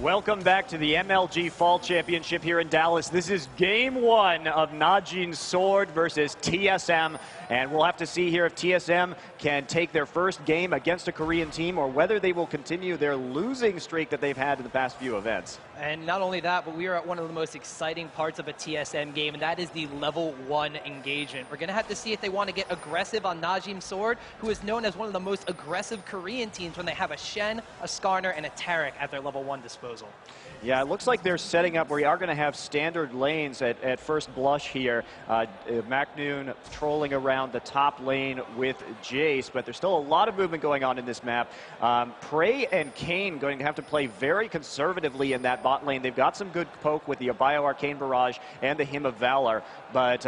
Welcome back to the MLG Fall Championship here in Dallas. This is game one of Najin's Sword versus TSM. And we'll have to see here if TSM can take their first game against a Korean team or whether they will continue their losing streak that they've had in the past few events. And not only that, but we are at one of the most exciting parts of a TSM game, and that is the level 1 engagement. We're going to have to see if they want to get aggressive on Najin's Sword, who is known as one of the most aggressive Korean teams when they have a Shen, a Skarner, and a Tarek at their level 1 disposal. Yeah, it looks like they're setting up where we are going to have standard lanes at first blush here. McNoon trolling around the top lane with Jace, but there's still a lot of movement going on in this map. Prey and Kayn going to have to play very conservatively in that bot lane. They've got some good poke with the Bio Arcane Barrage and the Hymn of Valor, but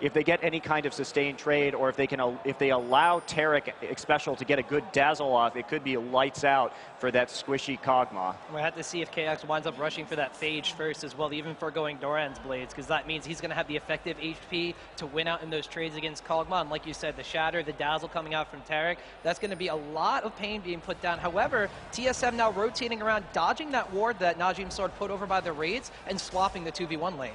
if they get any kind of sustained trade, or if they allow Tarek Special to get a good dazzle off, it could be lights out for that squishy Kog'Maw. We'll have to see if KX winds up rushing for that Phage first as well, even for going Doran's Blades, because that means he's going to have the effective HP to win out in those trades against Kog'Maw. And like you said, the Shatter, the Dazzle coming out from Tarek, that's going to be a lot of pain being put down. However, TSM now rotating around, dodging that ward that Najin's Sword put over by the Raids and swapping the 2v1 lane.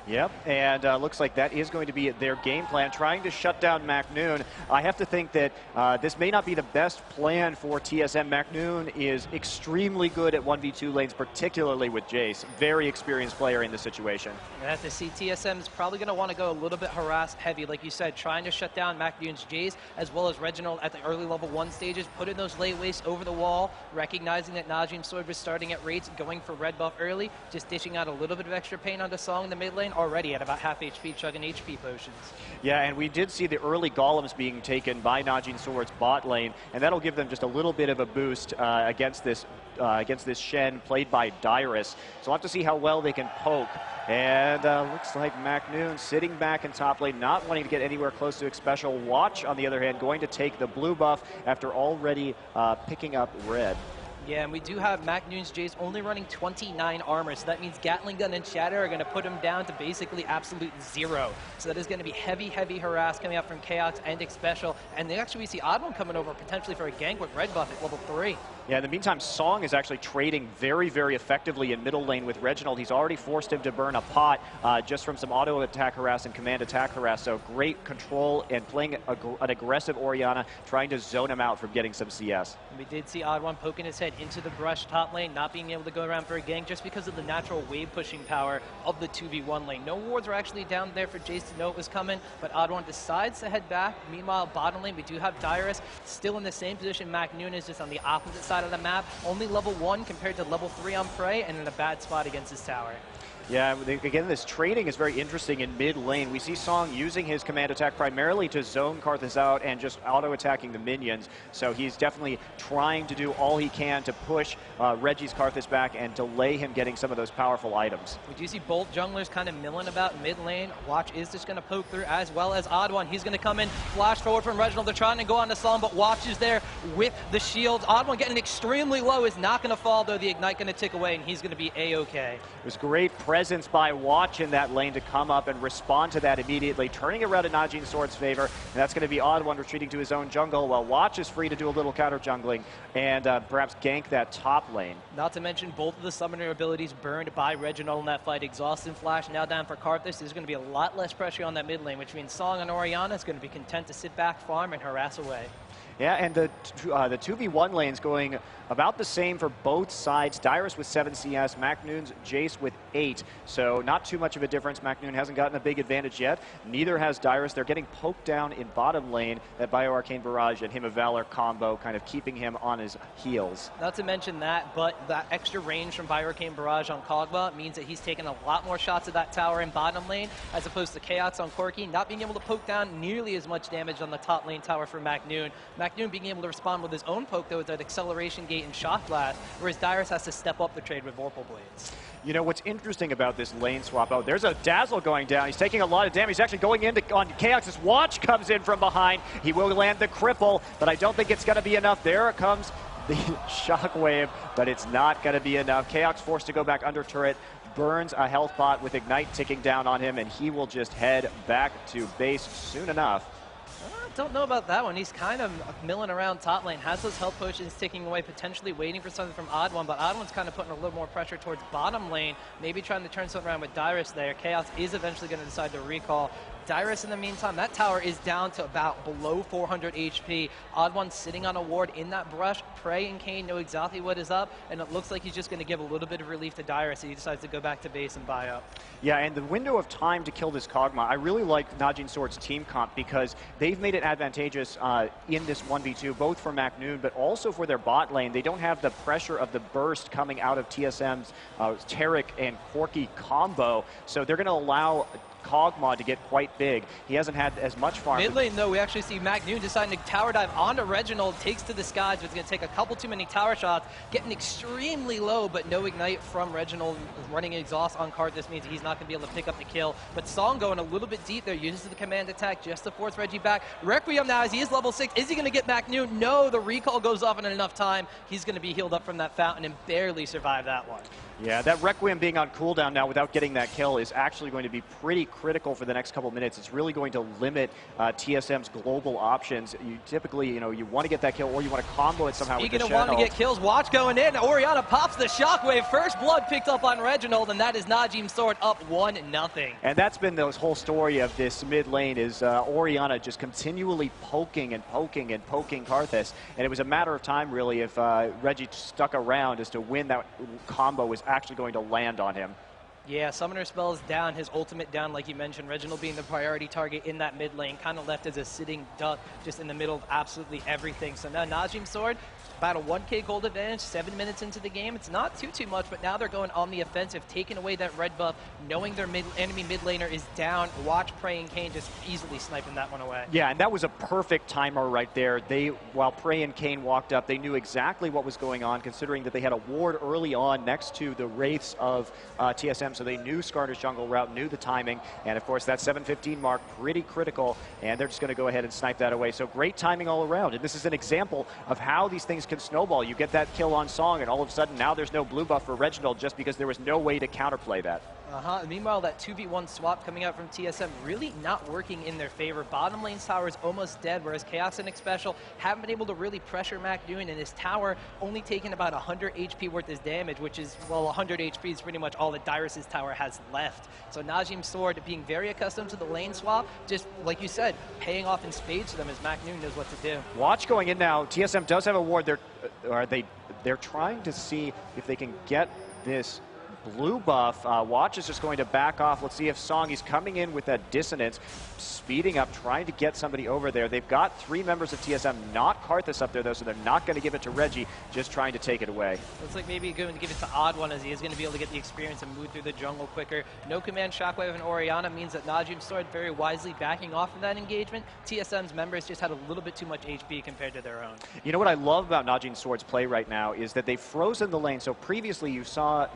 Yep, and looks like that is going to be their game plan, trying to shut down McNoon. I have to think that this may not be the best plan for TSM. McNoon is extremely good at 1v2 lanes, particularly with Jace. Very experienced player in this situation. You have to see TSM is probably going to want to go a little bit harass heavy, like you said, trying to shut down McNoon's Jace, as well as Reginald at the early level 1 stages, putting those late wastes over the wall, recognizing that Najin's Sword was starting at rates, going for red buff early, just dishing out a little bit of extra pain onto Song in the mid lane, already at about half HP, chugging HP potions. Yeah, and we did see the early golems being taken by Najin's Sword's bot lane, and that'll give them just a little bit of a boost against this Shen played by Dyrus. So we'll have to see how well they can poke. And looks like McNoon sitting back in top lane, not wanting to get anywhere close to Special. Watch, on the other hand, going to take the blue buff after already picking up red. Yeah, and we do have McNoon's Jace only running 29 armor, so that means Gatling Gun and Shatter are going to put him down to basically absolute 0. So that is going to be heavy harass coming out from Chaos and Special. And then actually we see Oddone coming over potentially for a gank with red buff at level 3. Yeah, in the meantime, Song is actually trading very effectively in middle lane with Reginald. He's already forced him to burn a pot just from some auto attack harass and command attack harass. So great control and playing an aggressive Orianna, trying to zone him out from getting some CS. We did see Oddone poking his head into the brush top lane, not being able to go around for a gank just because of the natural wave pushing power of the 2v1 lane. No wards were actually down there for Jace to know it was coming, but Oddone decides to head back. Meanwhile, bottom lane, we do have Dyrus still in the same position. McNoon is just on the opposite side of the map, only level 1 compared to level 3 on Prey, and in a bad spot against his tower. Yeah, again, this trading is very interesting in mid lane. We see Song using his command attack primarily to zone Karthus out and just auto-attacking the minions. So he's definitely trying to do all he can to push Reggie's Karthus back and delay him getting some of those powerful items. We do see both junglers kind of milling about mid lane. Watch is just going to poke through, as well as Oddone. He's going to come in, flash forward from Reginald. They're trying to go on to Song, but Watch is there with the shields. Oddone getting extremely low, is not going to fall, though. The Ignite going to tick away, and he's going to be A-okay. It was great presence by Watch in that lane to come up and respond to that immediately, turning around in Najin's Sword's favor, and that's going to be Oddone retreating to his own jungle, while Watch is free to do a little counter jungling and perhaps gank that top lane. Not to mention both of the summoner abilities burned by Reginald in that fight. Exhaust and Flash now down for Karthus. There's going to be a lot less pressure on that mid lane, which means Song and Orianna is going to be content to sit back, farm, and harass away. Yeah, and the 2v1 lane's going about the same for both sides. Dyrus with 7 CS, McNoon's Jace with 8. So not too much of a difference. McNoon hasn't gotten a big advantage yet. Neither has Dyrus. They're getting poked down in bottom lane. That Bio Arcane Barrage and Hymn of Valor combo kind of keeping him on his heels. Not to mention that, but that extra range from Bio Arcane Barrage on Kog'Maw means that he's taking a lot more shots at that tower in bottom lane, as opposed to Chaos on Corki, not being able to poke down nearly as much damage on the top lane tower for McNoon. McNoon being able to respond with his own poke, though, with that acceleration gate and shock blast, whereas Dyrus has to step up the trade with Vorpal Blades. You know, what's interesting about this lane swap, oh, there's a Dazzle going down. He's taking a lot of damage. He's actually going on Chaos'. Watch comes in from behind. He will land the cripple, but I don't think it's going to be enough. There it comes, the shockwave, but it's not going to be enough. Chaos forced to go back under turret, burns a health bot with Ignite ticking down on him, and he will just head back to base soon enough. Don't know about that one. He's kind of milling around top lane, has those health potions ticking away, potentially waiting for something from Odd One, but Odd One's kind of putting a little more pressure towards bottom lane, maybe trying to turn something around with Dyrus there. Chaos is eventually going to decide to recall. Dyrus, in the meantime, that tower is down to about below 400 HP. Odd One sitting on a ward in that brush. Prey and Kane know exactly what is up, and it looks like he's just going to give a little bit of relief to Dyrus, and he decides to go back to base and buy up. Yeah, and the window of time to kill this Kog'Maw, I really like Najin Sword's team comp because they've made it advantageous in this 1v2, both for McNoon, but also for their bot lane. They don't have the pressure of the burst coming out of TSM's Taric and Corki combo, so they're going to allow Kog'Maw to get quite big. He hasn't had as much farm. Mid lane, though, we actually see McNoon deciding to tower dive onto Reginald, takes to the skies, but it's going to take a couple too many tower shots, getting extremely low, but no ignite from Reginald. Running exhaust on card, this means he's not going to be able to pick up the kill. But Song going a little bit deep there, uses the command attack just to force Reggie back. Requiem now, as he is level 6, is he going to get McNoon? No, the recall goes off in enough time. He's going to be healed up from that fountain and barely survive that one. Yeah, that Requiem being on cooldown now without getting that kill is actually going to be pretty critical for the next couple minutes. It's really going to limit TSM's global options. You typically, you want to get that kill or you want to combo it somehow with the Speaking of wanting to get kills, Watch going in. Orianna pops the shockwave. First blood picked up on Reginald, and that is Najin Sword up 1-0. And that's been the whole story of this mid lane is Orianna just continually poking and poking and poking Karthus. And it was a matter of time, really, if Reggie stuck around as to when that combo was actually going to land on him. Yeah, Summoner Spell is down, his ultimate down, like you mentioned. Reginald being the priority target in that mid lane, kind of left as a sitting duck just in the middle of absolutely everything. So now Najin Sword, about a 1k gold advantage, 7 minutes into the game. It's not too much, but now they're going on the offensive, taking away that red buff, knowing their enemy mid laner is down. Watch Prey and Kane just easily sniping that one away. Yeah, and that was a perfect timer right there. While Prey and Kane walked up, they knew exactly what was going on, considering that they had a ward early on next to the Wraiths of TSM, so they knew Skarner's jungle route, knew the timing, and of course that 7:15 mark, pretty critical, and they're just going to go ahead and snipe that away. So great timing all around, and this is an example of how these things can snowball. You get that kill on Song, and all of a sudden now there's no blue buff for Reginald just because there was no way to counterplay that. Meanwhile, that 2v1 swap coming out from TSM really not working in their favor. Bottom lane's tower is almost dead, whereas Chaos and Special haven't been able to really pressure McNoon, and his tower only taking about 100 HP worth of damage, which is, well, 100 HP is pretty much all that Dyrus' tower has left. So Najin Sword, being very accustomed to the lane swap, just like you said, paying off in spades to them as McNoon knows what to do. Watch going in now. TSM does have a ward. They're trying to see if they can get this blue buff. Watch is just going to back off. Let's see if Song, he's coming in with that dissonance, speeding up, trying to get somebody over there. They've got 3 members of TSM, not Karthus up there though, so they're not going to give it to Reggie, just trying to take it away. Looks like maybe going to give it to Odd One, as he is going to be able to get the experience and move through the jungle quicker. No command shockwave and Orianna means that Najin Sword very wisely backing off of that engagement. TSM's members just had a little bit too much HP compared to their own. You know what I love about Najin Sword's play right now is that they've frozen the lane. So previously you saw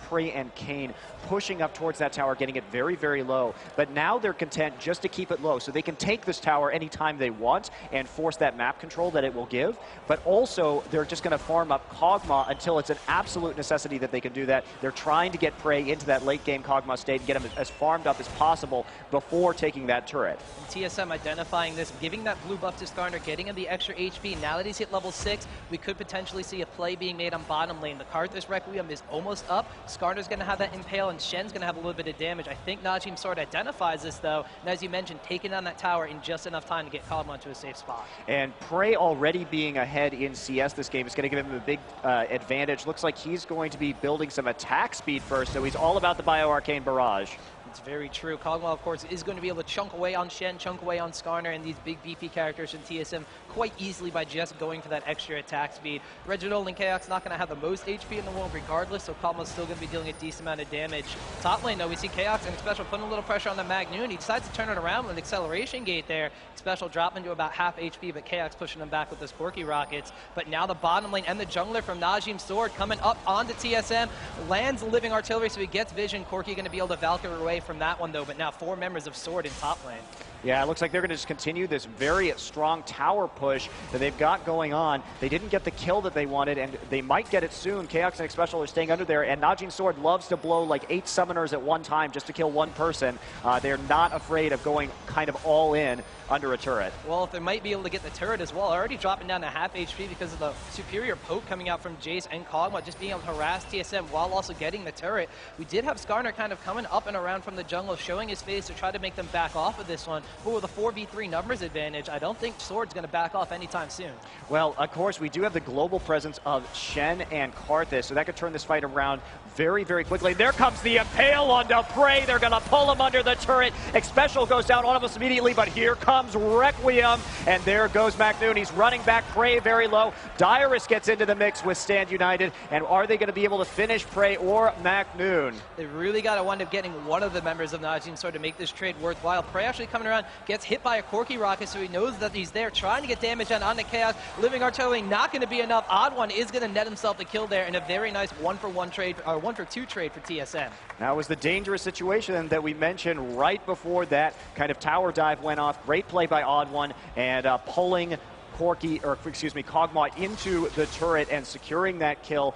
Prey and Kane pushing up towards that tower, getting it very, very low. But now they're content just to keep it low, so they can take this tower anytime they want and force that map control that it will give. But also, they're just going to farm up Kog'Maw until it's an absolute necessity that they can do that. They're trying to get Prey into that late game Kog'Maw state and get him as farmed up as possible before taking that turret. And TSM identifying this, giving that blue buff to Skarner, getting him the extra HP. Now that he's hit level 6, we could potentially see a play being made on bottom lane. The Karthus Requiem is almost up. Skarner's going to have that impale, and Shen's going to have a little bit of damage. I think Najin Sword identifies this, though, and as you mentioned, taking down that tower in just enough time to get Kog'Maw to a safe spot. And Prey already being ahead in CS this game is going to give him a big advantage. Looks like he's going to be building some attack speed first, so he's all about the Bio-Arcane Barrage. It's very true. Kog'Maw, of course, is going to be able to chunk away on Shen, chunk away on Skarner, and these big beefy characters in TSM quite easily by just going for that extra attack speed. Reginald and Chaos not going to have the most HP in the world regardless, so Kog'Maw's still going to be dealing a decent amount of damage. Top lane, though, we see Chaos and Special putting a little pressure on the McNoon. He decides to turn it around with an acceleration gate there. Special dropping to about half HP, but Chaos pushing him back with those Corki rockets. But now the bottom lane and the jungler from Najin Sword coming up onto TSM. Lands living artillery, so he gets vision. Corki going to be able to Valkyrie away from that one, though, but now 4 members of Sword in top lane. Yeah, it looks like they're going to just continue this very strong tower push that they've got going on. They didn't get the kill that they wanted, and they might get it soon. Chaos and Xpecial are staying under there, and Najin Sword loves to blow like 8 summoners at one time just to kill one person. They're not afraid of going kind of all in under a turret. Well, if they might be able to get the turret as well, already dropping down to half HP because of the superior poke coming out from Jace and Kog'Maw, just being able to harass TSM while also getting the turret. We did have Skarner kind of coming up and around from the jungle, showing his face to try to make them back off of this one. But with a 4v3 numbers advantage, I don't think Sword's going to back off anytime soon. Well, of course, we do have the global presence of Shen and Karthus, so that could turn this fight around very, very quickly. There comes the Impale onto Prey. They're going to pull him under the turret. Xpecial goes down almost immediately, but here comes Requiem, and there goes McNoon. He's running back Prey very low. Dyrus gets into the mix with Stand United, and are they going to be able to finish Prey or McNoon? They really got to wind up getting one of the members of Najin Sword to make this trade worthwhile. Prey actually coming around, gets hit by a Corki Rocket, so he knows that he's there, trying to get damage onto Chaos. Living Artillery not going to be enough. Odd One is going to net himself the kill there, and a very nice 1-for-1 trade, or 1-for-2 trade for TSM. That was the dangerous situation that we mentioned right before that kind of tower dive went off. Great play by Odd One, and pulling Kog'Maw into the turret and securing that kill,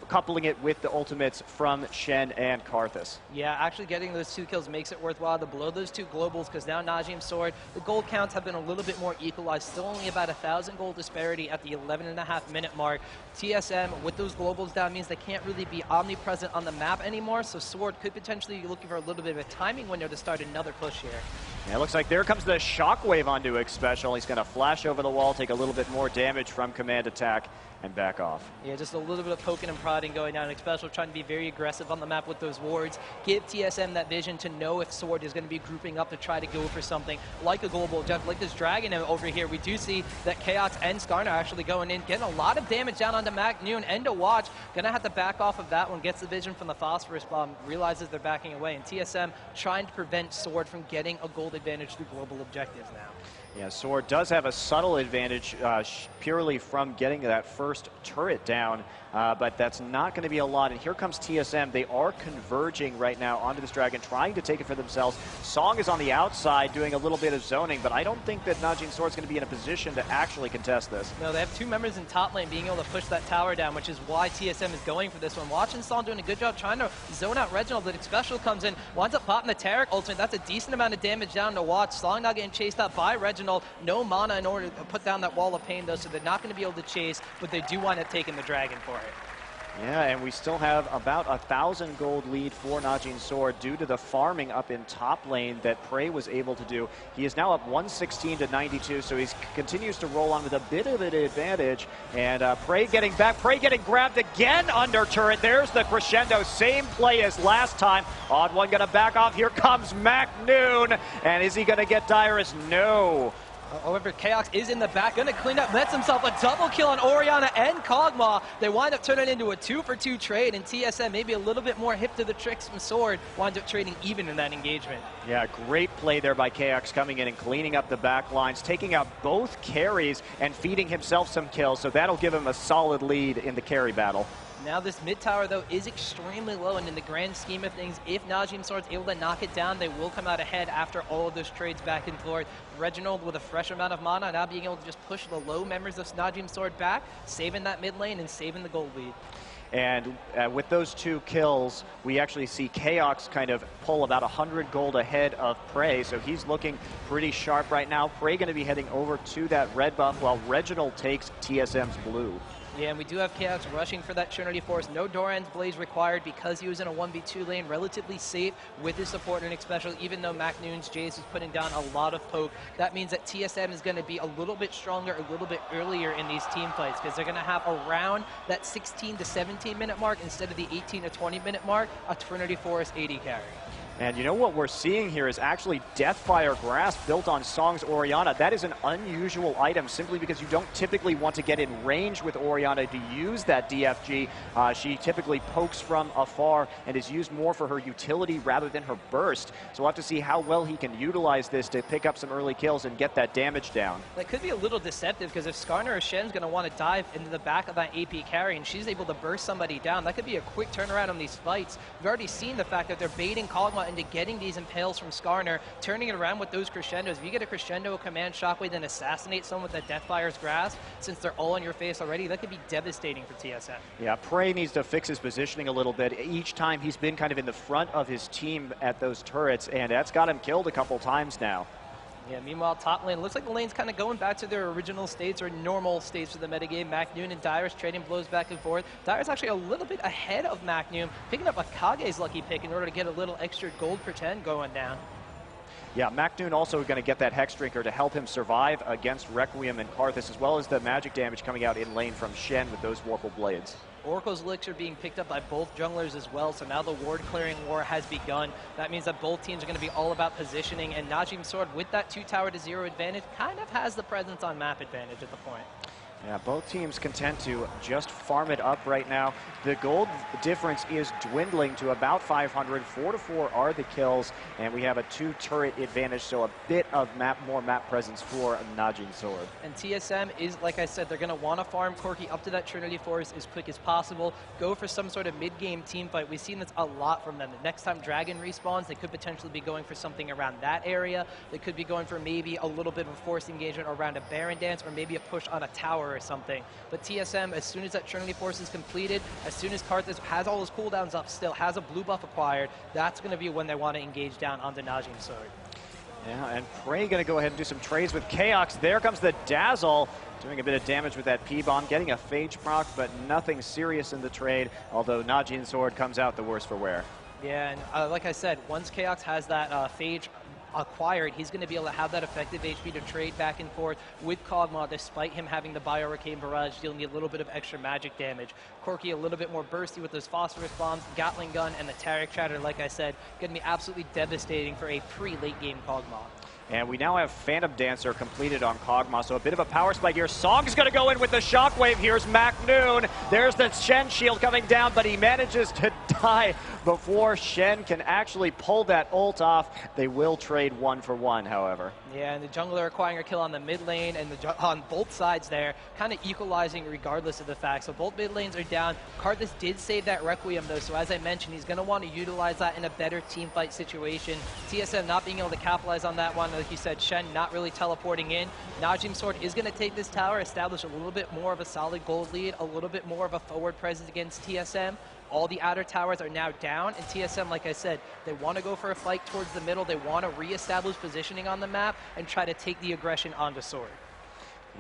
coupling it with the ultimates from Shen and Karthus. Yeah, actually getting those 2 kills makes it worthwhile to blow those 2 globals, because now Najin Sword, the gold counts have been a little bit more equalized, still only about 1,000 gold disparity at the 11.5-minute mark. TSM, with those globals down, means they can't really be omnipresent on the map anymore, so Sword could potentially be looking for a little bit of a timing window to start another push here. Yeah, it looks like there comes the Shockwave onto Xpecial. He's going to flash over the wall, take a little bit more damage from command attack, and back off. Yeah, just a little bit of poking and prodding going down. Xpecial trying to be very aggressive on the map with those wards. Give TSM that vision to know if Sword is going to be grouping up to try to go for something like a global jump, like this Dragon over here. We do see that Chaos and Skarner actually going in, getting a lot of damage down onto McNoon. And to watch, gonna have to back off of that one. Gets the vision from the Phosphorus Bomb, realizes they're backing away, and TSM trying to prevent Sword from getting a gold advantage through global objectives now. Yeah, Sword does have a subtle advantage purely from getting that first turret down, but that's not going to be a lot. And here comes TSM. They are converging right now onto this Dragon, trying to take it for themselves. Song is on the outside doing a little bit of zoning, but I don't think that Najin Sword's going to be in a position to actually contest this. No, they have 2 members in top lane being able to push that tower down, which is why TSM is going for this one. Watching Song doing a good job trying to zone out Reginald, but Xpecial comes in, winds up popping the Taric ultimate. That's a decent amount of damage down to watch. Song not getting chased out by Reginald. No mana in order to put down that wall of pain, though, so they're not going to be able to chase, but they do wind up taking the Dragon for it. Yeah, and we still have about 1,000 gold lead for Najin Sword due to the farming up in top lane that Prey was able to do. He is now up 116 to 92, so he continues to roll on with a bit of an advantage. And Prey getting back, Prey getting grabbed again under turret. There's the crescendo, same play as last time. Odd One gonna back off. Here comes McNoon, and is he gonna get Dyrus? No. However, Chaos is in the back, going to clean up, nets himself a double kill on Orianna and Kog'Maw. They wind up turning it into a 2-for-2 trade, and TSM, maybe a little bit more hip to the tricks from Sword, winds up trading even in that engagement. Yeah, great play there by Chaos, coming in and cleaning up the back lines, taking out both carries and feeding himself some kills, so that'll give him a solid lead in the carry battle. Now this mid tower, though, is extremely low, and in the grand scheme of things, if Najin Sword's able to knock it down, they will come out ahead after all of those trades back and forth. Reginald with a fresh amount of mana, now being able to just push the low members of Najin Sword back, saving that mid lane and saving the gold lead. And with those 2 kills, we actually see Chaos kind of pull about 100 gold ahead of Prey, so he's looking pretty sharp right now. Prey going to be heading over to that red buff while Reginald takes TSM's blue. Yeah, and we do have Chaos rushing for that Trinity Force. No Doran's Blaze required because he was in a 1v2 lane, relatively safe with his support and Xpecial, even though McNoon's Jace is putting down a lot of poke. That means that TSM is going to be a little bit stronger, a little bit earlier in these team fights, because they're going to have around that 16 to 17 minute mark instead of the 18 to 20 minute mark, a Trinity Force AD carry. And you know what we're seeing here is actually Deathfire Grasp built on Song's Orianna. That is an unusual item simply because you don't typically want to get in range with Orianna to use that DFG. She typically pokes from afar and is used more for her utility rather than her burst. So we'll have to see how well he can utilize this to pick up some early kills and get that damage down. That could be a little deceptive because if Skarner or Shen's going to want to dive into the back of that AP carry and she's able to burst somebody down, that could be a quick turnaround on these fights. We've already seen the fact that they're baiting Kog'Maw Kog'Maw into getting these impales from Skarner, turning it around with those crescendos. If you get a crescendo, a command shockwave, then assassinate someone with that Deathfire's Grasp, since they're all on your face already, that could be devastating for TSM. Yeah, Prey needs to fix his positioning a little bit. Each time he's been kind of in the front of his team at those turrets, and that's got him killed a couple times now. Yeah, meanwhile, top lane, looks like the lane's kind of going back to their original states or normal states for the metagame. MacNoon and Dyrus trading blows back and forth. Dyrus actually a little bit ahead of MacNoon, picking up a Kage's lucky pick in order to get a little extra gold pretend going down. Yeah, MacNoon also going to get that Hex Drinker to help him survive against Requiem and Karthus, as well as the magic damage coming out in lane from Shen with those Warple Blades. Oracle's Elixir being picked up by both junglers as well, so now the ward clearing war has begun. That means that both teams are going to be all about positioning, and Najin Sword, with that 2-tower to 0 advantage, kind of has the presence on map advantage at the point. Yeah, both teams content to just farm it up right now. The gold difference is dwindling to about 500. 4 to 4 are the kills, and we have a 2-turret advantage, so a bit of more map presence for Najin Sword. And TSM is, like I said, they're going to want to farm Corki up to that Trinity Forest as quick as possible. Go for some sort of mid-game team fight. We've seen this a lot from them. The next time Dragon respawns, they could potentially be going for something around that area. They could be going for maybe a little bit of a forced engagement around a Baron Dance, or maybe a push on a tower or something. But TSM, as soon as that Trinity Force is completed, as soon as Karthus has all his cooldowns up still, has a blue buff acquired, that's going to be when they want to engage down onto Najin Sword. Yeah, and Prey going to go ahead and do some trades with Chaos. There comes the Dazzle, doing a bit of damage with that P-Bomb, getting a Phage proc, but nothing serious in the trade, although Najin Sword comes out the worse for wear. Yeah, and like I said, once Chaos has that Phage acquired, he's going to be able to have that effective HP to trade back and forth with Kog'Maw, despite him having the Bio-Arcane Barrage, dealing a little bit of extra magic damage. Corki a little bit more bursty with those Phosphorus Bombs, Gatling Gun, and the Taric Shatter, like I said, going to be absolutely devastating for a pre-late game Kog'Maw. And we now have Phantom Dancer completed on Kog'Maw, so a bit of a power spike here. Song's going to go in with the Shockwave. Here's MacNoon. There's the Shen shield coming down, but he manages to die before Shen can actually pull that ult off. They will trade 1-for-1, however. Yeah, and the jungler acquiring a kill on the mid lane and on both sides there, kind of equalizing regardless of the fact. So both mid lanes are down. Karthus did save that Requiem though, so as I mentioned, he's going to want to utilize that in a better team fight situation. TSM not being able to capitalize on that one. Like you said, Shen not really teleporting in. Najin Sword is going to take this tower, establish a little bit more of a solid gold lead, a little bit more of a forward presence against TSM. All the outer towers are now down, and TSM, like I said, they want to go for a fight towards the middle. They want to reestablish positioning on the map and try to take the aggression onto Sword.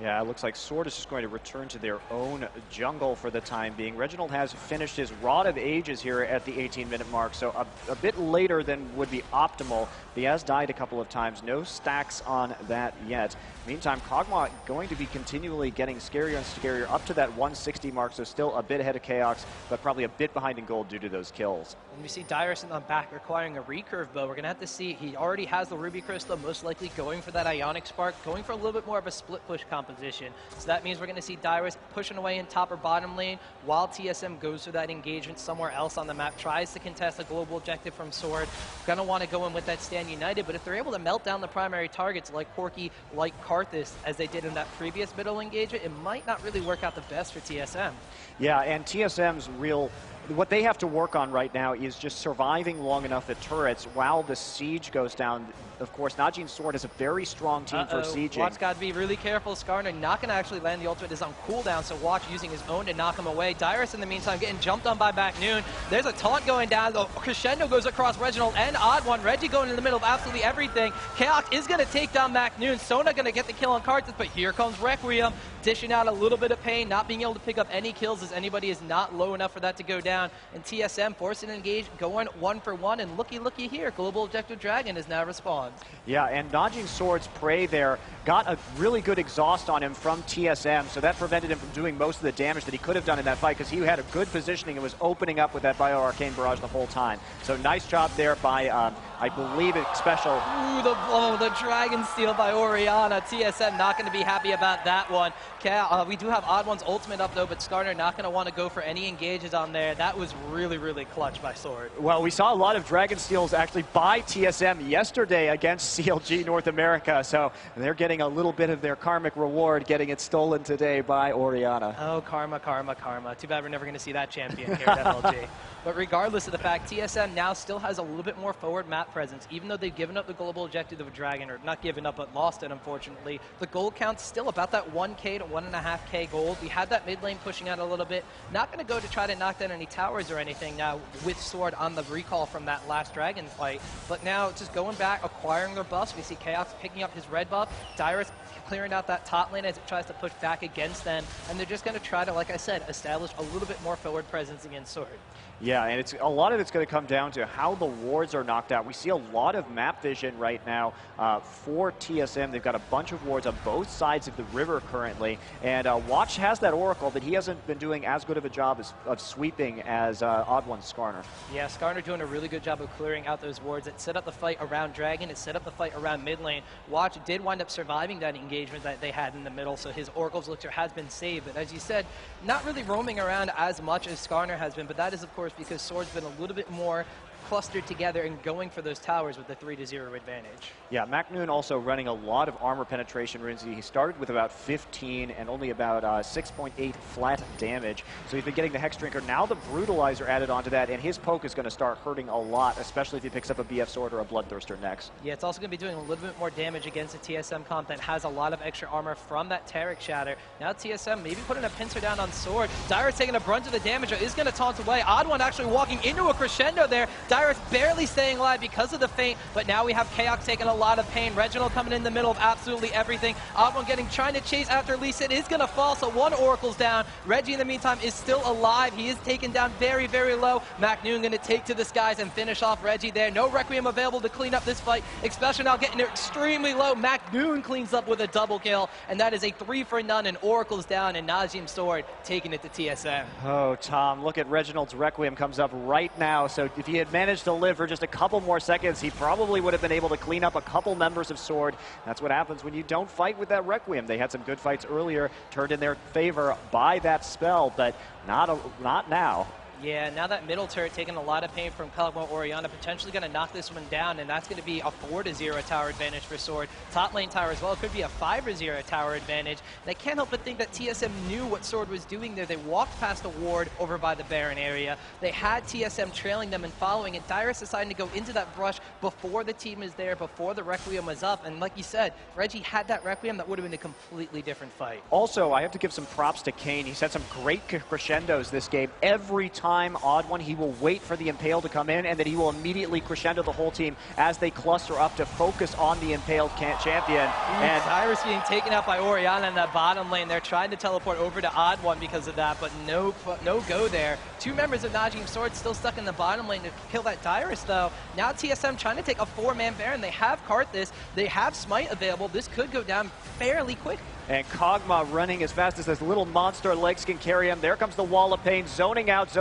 Yeah, it looks like Sword is just going to return to their own jungle for the time being. Reginald has finished his Rod of Ages here at the 18-minute mark, so a bit later than would be optimal. He has died a couple of times. No stacks on that yet. Meantime, Kog'Maw going to be continually getting scarier and scarier up to that 160 mark, so still a bit ahead of Chaos, but probably a bit behind in gold due to those kills. And we see Dyrus in the back requiring a recurve bow. We're going to have to see. He already has the Ruby Crystal, most likely going for that Ionic Spark, going for a little bit more of a split push composition. So that means we're going to see Dyrus pushing away in top or bottom lane while TSM goes for that engagement somewhere else on the map, tries to contest a global objective from Sword. Going to want to go in with that Stand United, but if they're able to melt down the primary targets like Corki, like Karthus, as they did in that previous middle engagement, it might not really work out the best for TSM. Yeah, and TSM's what they have to work on right now is just surviving long enough at turrets while the siege goes down. Of course, Najin Sword is a very strong team for sieging. Watch got to be really careful. Skarner not going to actually land the ultimate, is on cooldown, so Watch using his own to knock him away. Dyrus in the meantime getting jumped on by MacNoon. There's a taunt going down. The crescendo goes across Reginald and Odd One. Reggie going in the middle of absolutely everything. Chaos is going to take down MacNoon. Sona going to get the kill on Karthus, but here comes Requiem, dishing out a little bit of pain, not being able to pick up any kills as anybody is not low enough for that to go down. And TSM forcing to engage, going 1-for-1, and looky here, Global Objective Dragon is now responds. Yeah, and Najin Sword's Prey there got a really good exhaust on him from TSM, so that prevented him from doing most of the damage that he could have done in that fight because he had a good positioning and was opening up with that Bio-Arcane Barrage the whole time. So nice job there by I believe it's special. Ooh, the Dragon Steal by Orianna. TSM not going to be happy about that one. We do have Odd One's ultimate up though, but Skarner not going to want to go for any engages on there. That was really, really clutch by Sword. Well, we saw a lot of Dragon Steals actually by TSM yesterday against CLG North America, so they're getting a little bit of their karmic reward, getting it stolen today by Orianna. Oh, karma, karma, karma. Too bad we're never going to see that champion here at MLG. But regardless of the fact, TSM now still has a little bit more forward map presence, even though they've given up the global objective of Dragon, or not given up, but lost it, unfortunately. The gold count's still about that 1K to 1.5K gold. We had that mid lane pushing out a little bit. Not going to go to try to knock down any towers or anything now with Sword on the recall from that last Dragon fight. But now just going back, acquiring their buffs. We see Chaos picking up his red buff. Dyrus clearing out that top lane as it tries to push back against them. And they're just going to try to, like I said, establish a little bit more forward presence against Sword. Yeah, and a lot of it's going to come down to how the wards are knocked out. We see a lot of map vision right now for TSM. They've got a bunch of wards on both sides of the river currently, and Watch has that Oracle, but he hasn't been doing as good of a job of sweeping as Odd One Skarner. Yeah, Skarner doing a really good job of clearing out those wards. It set up the fight around Dragon. It set up the fight around mid lane. Watch did wind up surviving that engagement that they had in the middle, so his Oracle's Elixir has been saved. But as you said, not really roaming around as much as Skarner has been, but that is, of course, because Sword's been a little bit more clustered together and going for those towers with the 3-0 advantage. Yeah, MacNoon also running a lot of armor penetration runes. He started with about 15 and only about 6.8 flat damage. So he's been getting the Hex Drinker. Now the Brutalizer added onto that, and his poke is going to start hurting a lot, especially if he picks up a BF Sword or a Bloodthirster next. Yeah, it's also going to be doing a little bit more damage against a TSM comp that has a lot of extra armor from that Taric Shatter. Now TSM maybe putting a pincer down on Sword. Dyrus taking a brunt of the damage, is going to taunt away. Odd One actually walking into a crescendo there. Dyrus barely staying alive because of the feint, but now we have Chaos taking a lot of pain. Reginald coming in the middle of absolutely everything. Odd One trying to chase after Lee Sin is going to fall, so one Oracle's down. Reggie in the meantime is still alive. He is taken down very, very low. MacNoon going to take to the skies and finish off Reggie there. No Requiem available to clean up this fight, especially now getting extremely low. MacNoon cleans up with a double kill, and that is a 3-for-none, and Oracle's down, and Najin Sword taking it to TSM. Oh, Tom, look at Reginald's Requiem comes up right now, so if he had managed to live for just a couple more seconds, he probably would have been able to clean up a couple members of Sword. That's what happens when you don't fight with that Requiem. They had some good fights earlier, turned in their favor by that spell, but not now. Yeah, now that middle turret taking a lot of pain from Kog'Maw Orianna, potentially going to knock this one down, and that's going to be a 4-0 tower advantage for Sword. Top lane tower as well, it could be a 5-0 tower advantage. And I can't help but think that TSM knew what Sword was doing there. They walked past a ward over by the Baron area. They had TSM trailing them and following, and Dyrus decided to go into that brush before the team is there, before the Requiem was up. And like you said, Reggie had that Requiem, that would have been a completely different fight. Also, I have to give some props to Kane. He's had some great crescendos this game. Every time Odd One, he will wait for the Impale to come in, and then he will immediately crescendo the whole team as they cluster up to focus on the Impaled champion. And Dyrus being taken out by Orianna in that bottom lane. They're trying to teleport over to Odd One because of that, but no go there. Two members of Najin Sword still stuck in the bottom lane to kill that Dyrus, though. Now TSM trying to take a 4-man Baron. They have Karthus. They have Smite available. This could go down fairly quick. And Kog'Maw running as fast as this little monster legs can carry him. There comes the Wall of Pain, zoning out.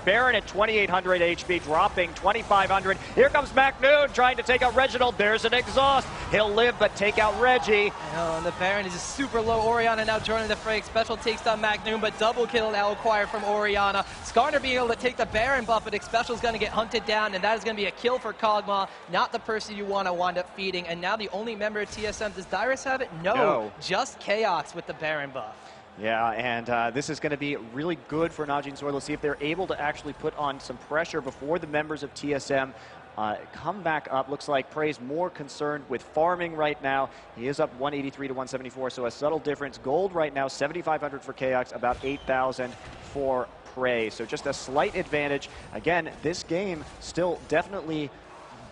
Baron at 2,800 HP, dropping 2,500. Here comes MacNoon trying to take out Reginald. There's an exhaust. He'll live, but take out Reggie. Oh, and the Baron is just super low. Orianna now joining the fray. Special takes down MacNoon, but double kill now acquired from Orianna. Skarner being able to take the Baron buff, but Special's going to get hunted down, and that is going to be a kill for Kog'Maw. Not the person you want to wind up feeding. And now the only member of TSM, does Dyrus have it? No. Just Chaos with the Baron buff. Yeah, and this is going to be really good for Najin Sword. Let's see if they're able to actually put on some pressure before the members of TSM come back up. Looks like Prey's more concerned with farming right now. He is up 183 to 174, so a subtle difference. Gold right now, 7,500 for Chaos, about 8,000 for Prey. So just a slight advantage. Again, this game still definitely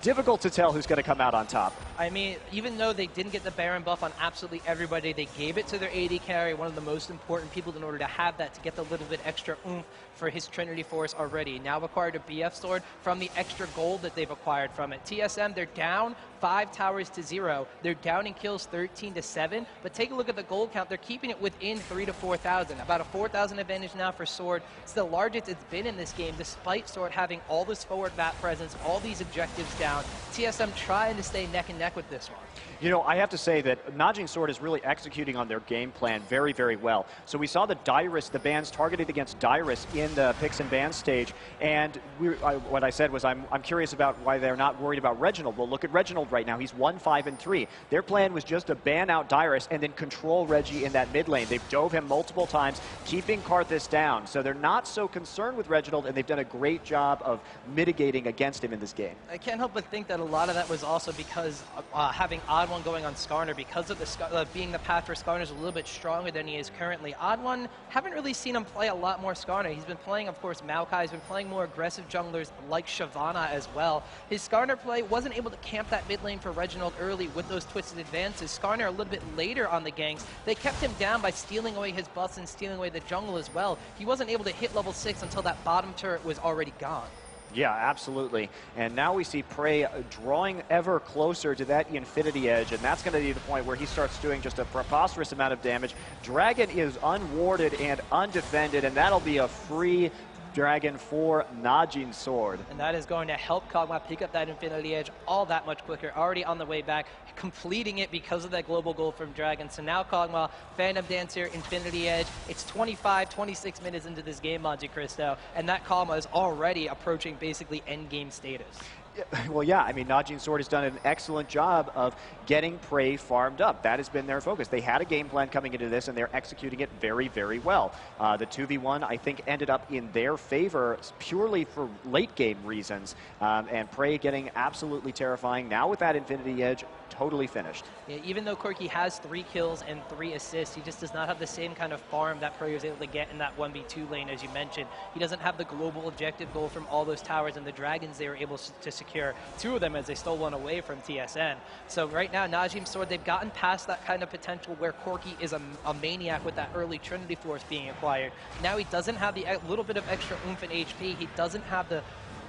difficult to tell who's going to come out on top. I mean, even though they didn't get the Baron buff on absolutely everybody, they gave it to their AD carry, one of the most important people in order to have that, to get the little bit extra oomph for his Trinity Force already. Now acquired a BF Sword from the extra gold that they've acquired from it. TSM, they're down 5 towers to 0. They're down in kills 13 to 7, but take a look at the gold count. They're keeping it within 3,000 to 4,000. About a 4,000 advantage now for Sword. It's the largest it's been in this game, despite Sword having all this forward map presence, all these objectives down. round. TSM trying to stay neck and neck with this one. You know, I have to say that Najin Sword is really executing on their game plan very, very well. So we saw the bans targeted against Dyrus in the picks and bans stage, and what I said was I'm curious about why they're not worried about Reginald. Well, look at Reginald right now. He's 1-5-3. Their plan was just to ban out Dyrus and then control Reggie in that mid lane. They've dove him multiple times, keeping Karthus down. So they're not so concerned with Reginald, and they've done a great job of mitigating against him in this game. I can't help but think that a lot of that was also because having Odd One going on Skarner, because of being the path where Skarner's a little bit stronger than he is currently. Odd One, haven't really seen him play a lot more Skarner. He's been playing, of course, Maokai. He's been playing more aggressive junglers like Shyvana as well. His Skarner play wasn't able to camp that mid lane for Reginald early with those twisted advances. Skarner a little bit later on the ganks. They kept him down by stealing away his buffs and stealing away the jungle as well. He wasn't able to hit level 6 until that bottom turret was already gone. Yeah, absolutely. And now we see Prey drawing ever closer to that Infinity Edge, and that's going to be the point where he starts doing just a preposterous amount of damage. Dragon is unwarded and undefended, and that'll be a free Dragon for Najin Sword. And that is going to help Kog'Maw pick up that Infinity Edge all that much quicker, already on the way back, completing it because of that global goal from Dragon. So now Kog'Maw, Phantom Dancer, Infinity Edge. It's 25, 26 minutes into this game, Monte Cristo, and that Kog'Maw is already approaching basically endgame status. Well, yeah, I mean, Najin Sword has done an excellent job of getting Prey farmed up. That has been their focus. They had a game plan coming into this, and they're executing it very, very well. The 2v1, I think, ended up in their favor purely for late-game reasons, and Prey getting absolutely terrifying. Now with that Infinity Edge, totally finished. Yeah, even though Corki has 3 kills and 3 assists, he just does not have the same kind of farm that Prey was able to get in that 1v2 lane, as you mentioned. He doesn't have the global objective goal from all those towers and the dragons they were able to secure. 2 of them as they stole one away from TSM. So right now, Najin Sword, they've gotten past that kind of potential where Corki is a maniac with that early Trinity Force being acquired. Now he doesn't have the little bit of extra oomph and HP. He doesn't have the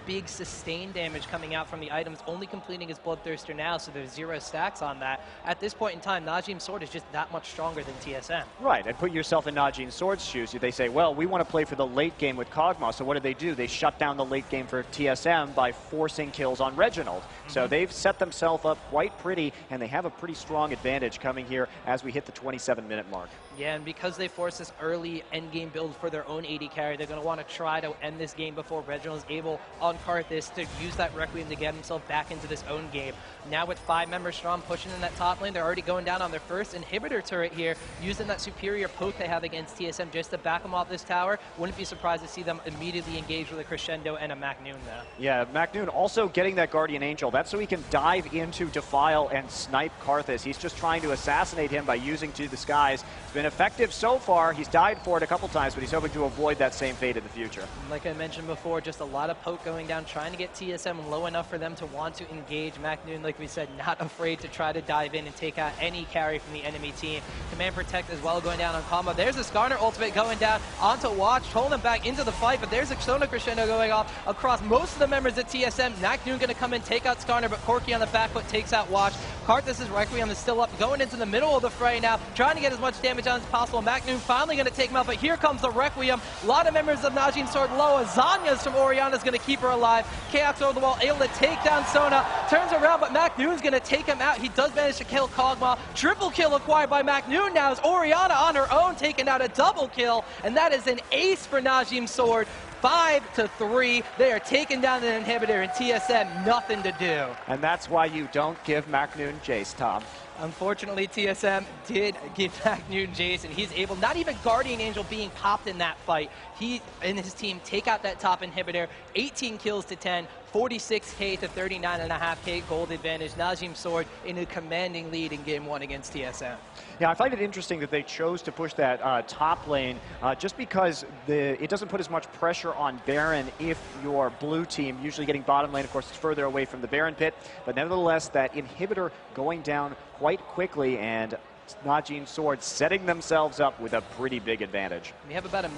big sustained damage coming out from the items, only completing his Bloodthirster now, so there's 0 stacks on that. At this point in time, Najin Sword is just that much stronger than TSM. Right, and put yourself in Najin Sword's shoes. They say, well, we want to play for the late game with Kog'Maw, so what do? They shut down the late game for TSM by forcing kills on Reginald. So they've set themselves up quite pretty, and they have a pretty strong advantage coming here as we hit the 27-minute mark. Yeah, and because they forced this early endgame build for their own AD carry, they're going to want to try to end this game before Reginald is able on Karthus to use that Requiem to get himself back into this own game. Now with 5 members strong pushing in that top lane, they're already going down on their first inhibitor turret here, using that superior poke they have against TSM just to back them off this tower. Wouldn't be surprised to see them immediately engage with a Crescendo and a Macnoon though. Yeah, Macnoon also getting that Guardian Angel. That's so he can dive into Defile and snipe Karthus. He's just trying to assassinate him by using To the Skies. It's been effective so far. He's died for it a couple times, but he's hoping to avoid that same fate in the future. Like I mentioned before, just a lot of poke going down, trying to get TSM low enough for them to want to engage. Macnoon, like we said, not afraid to try to dive in and take out any carry from the enemy team. Command Protect as well going down on combo. There's a Skarner ultimate going down onto Watch, pulling him back into the fight, but there's a Sona Crescendo going off across most of the members at TSM. Macnoon going to come in, take out Skarner, but Corki on the back foot takes out Watch. Karthus' Requiem is still up, going into the middle of the fray now, trying to get as much damage on as possible. Macnoon finally going to take him out, but here comes the Requiem. A lot of members of Najin Sword low. Azanya's from Orianna's going to keep her alive. Chaos over the wall, able to take down Sona. Turns around, but Macnoon's going to take him out. He does manage to kill Kog'Maw. Triple kill acquired by Macnoon now as Orianna on her own taking out a double kill, and that is an ace for Najin Sword. 5-3. They are taking down an inhibitor, and TSM nothing to do. And that's why you don't give Macnoon Jace, Tom. Unfortunately, TSM did give Macnoon Jace, and he's able, not even Guardian Angel being popped in that fight. He and his team take out that top inhibitor, 18 kills to 10, 46K to 39.5K gold advantage. Najin Sword in a commanding lead in game 1 against TSM. Yeah, I find it interesting that they chose to push that top lane just because it doesn't put as much pressure on Baron if your blue team, usually getting bottom lane, of course, is further away from the Baron pit. But nevertheless, that inhibitor going down quite quickly, and Najin Sword setting themselves up with a pretty big advantage. We have about a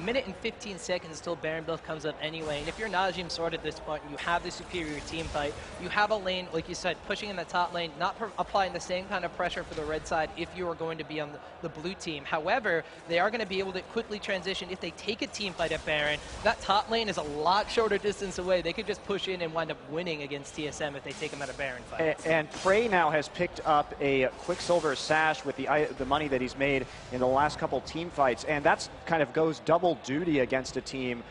minute and 15 seconds until Baron buff comes up anyway. And if you're Najin Sword at this point, you have the superior team fight. You have a lane, like you said, pushing in the top lane, not applying the same kind of pressure for the red side if you are going to be on the blue team. However, they are going to be able to quickly transition if they take a team fight at Baron. That top lane is a lot shorter distance away. They could just push in and wind up winning against TSM if they take them at a Baron fight. And Prey now has picked up a Quicksilver sash with the money that he's made in the last couple team fights, and that's kind of goes double duty against a team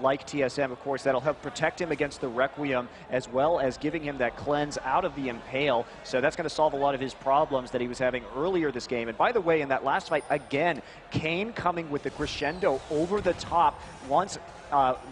like TSM. Of course, that'll help protect him against the Requiem, as well as giving him that cleanse out of the Impale. So that's going to solve a lot of his problems that he was having earlier this game. And by the way, in that last fight, again, Kane coming with the crescendo over the top once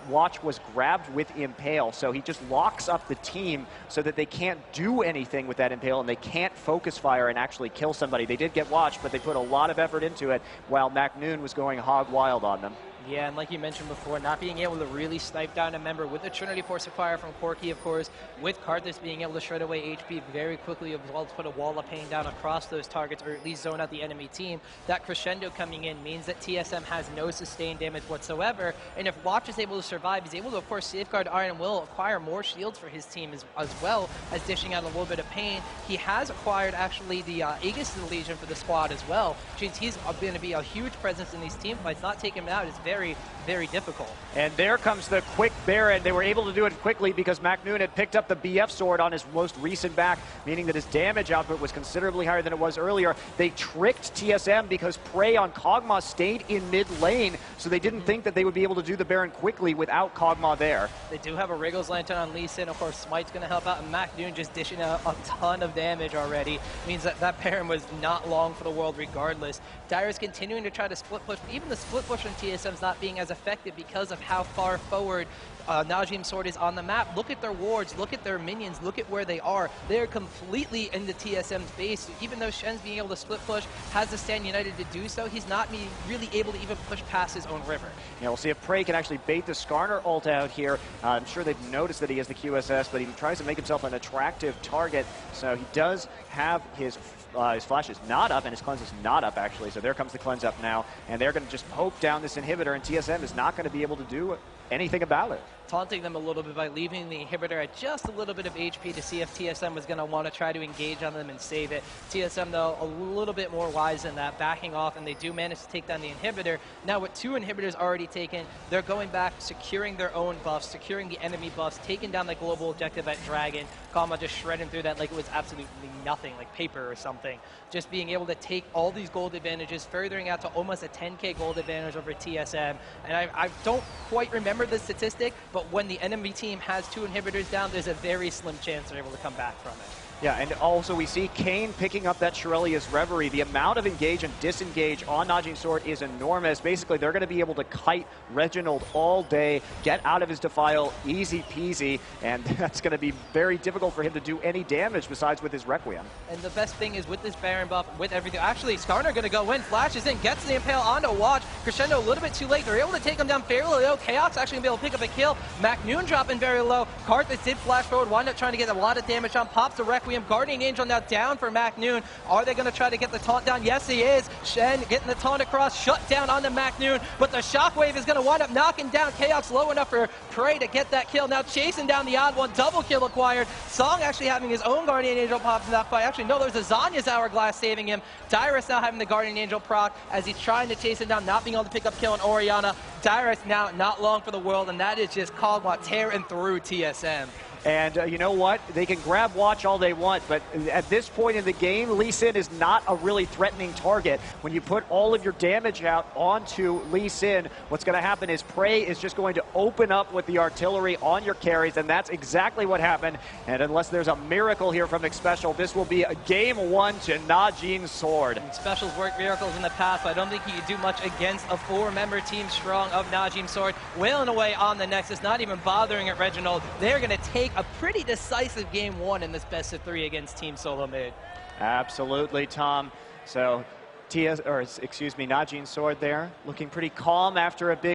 Watch was grabbed with Impale, so he just locks up the team so that they can't do anything with that Impale and they can't focus fire and actually kill somebody. They did get Watch, but they put a lot of effort into it while McNoon was going hog wild on them. Yeah, and like you mentioned before, not being able to really snipe down a member with the Trinity Force of Fire from Corki, of course, with Karthus being able to shred away HP very quickly, as well as put a wall of pain down across those targets, or at least zone out the enemy team. That crescendo coming in means that TSM has no sustained damage whatsoever, and if Watch is able to survive, he's able to, of course, safeguard Iron Will, acquire more shields for his team as well as dishing out a little bit of pain. He has acquired, actually, the Aegis of the Legion for the squad as well, which means he's going to be a huge presence in these team fights. Not taking him out is very, very difficult. And there comes the quick Baron. They were able to do it quickly because McNoon had picked up the BF sword on his most recent back, meaning that his damage output was considerably higher than it was earlier. They tricked TSM because Prey on Kog'Maw stayed in mid lane, so they didn't think that they would be able to do the Baron quickly without Kog'Maw there. They do have a Wriggles Lantern on Lee Sin. Of course, Smite's going to help out, and McNoon just dishing out a ton of damage already. Means that that Baron was not long for the world regardless. Dyrus continuing to try to split push, but even the split push on TSM's not being as effective because of how far forward Najin Sword is on the map. Look at their wards, look at their minions, look at where they are. They're completely into TSM's base. Even though Shen's being able to split push, has to stand united to do so, he's not really able to even push past his own river. Yeah, we'll see if Prey can actually bait the Skarner ult out here. I'm sure they've noticed that he has the QSS, but he tries to make himself an attractive target. So he does have his flash is not up, and his cleanse is not up, actually. So there comes the cleanse up now, and they're going to just poke down this inhibitor, and TSM is not going to be able to do anything about it. Taunting them a little bit by leaving the inhibitor at just a little bit of HP to see if TSM was going to want to try to engage on them and save it. TSM, though, a little bit more wise than that, backing off, and they do manage to take down the inhibitor. Now, with 2 inhibitors already taken, they're going back, securing their own buffs, securing the enemy buffs, taking down the global objective at Dragon. Kog'Maw just shredding through that like it was absolutely nothing, like paper or something. Just being able to take all these gold advantages, furthering out to almost a 10k gold advantage over TSM. And I don't quite remember the statistic, but when the enemy team has 2 inhibitors down, there's a very slim chance they're able to come back from it. Yeah, and also we see Kane picking up that Shirelia's Reverie. The amount of engage and disengage on Najin Sword is enormous. Basically, they're going to be able to kite Reginald all day, get out of his Defile easy peasy, and that's going to be very difficult for him to do any damage besides with his Requiem. And the best thing is with this Baron buff, with everything, actually, Skarner going to go in, flashes in, gets the Impale onto Watch. Crescendo a little bit too late. They're able to take him down fairly low. Chaos actually going to be able to pick up a kill. McNoon dropping very low. Karthus did flash forward, wind up trying to get a lot of damage on, pops the Requiem. Guardian Angel now down for McNoon. Are they going to try to get the taunt down? Yes, he is. Shen getting the taunt across, shut down onto McNoon, but the shockwave is going to wind up knocking down Chaos low enough for Prey to get that kill. Now chasing down the odd one, double kill acquired. Song actually having his own Guardian Angel pop in that fight. Actually, no, there's a Zanya's Hourglass saving him. Dyrus now having the Guardian Angel proc as he's trying to chase him down, not being able to pick up kill on Orianna. Dyrus now not long for the world, and that is just Kog'Maw tearing through TSM. And you know what? They can grab Watch all they want, but at this point in the game, Lee Sin is not a really threatening target. When you put all of your damage out onto Lee Sin, what's going to happen is Prey is just going to open up with the artillery on your carries, and that's exactly what happened. And unless there's a miracle here from Xpecial, this will be a game 1 to Najin Sword. And Specials worked miracles in the past, but I don't think he could do much against a 4-member team strong of Najin Sword. Wailing away on the Nexus, not even bothering at Reginald. They're going to take a pretty decisive game 1 in this best of 3 against Team Solo Mid. Absolutely, Tom. So Najin Sword there, looking pretty calm after a big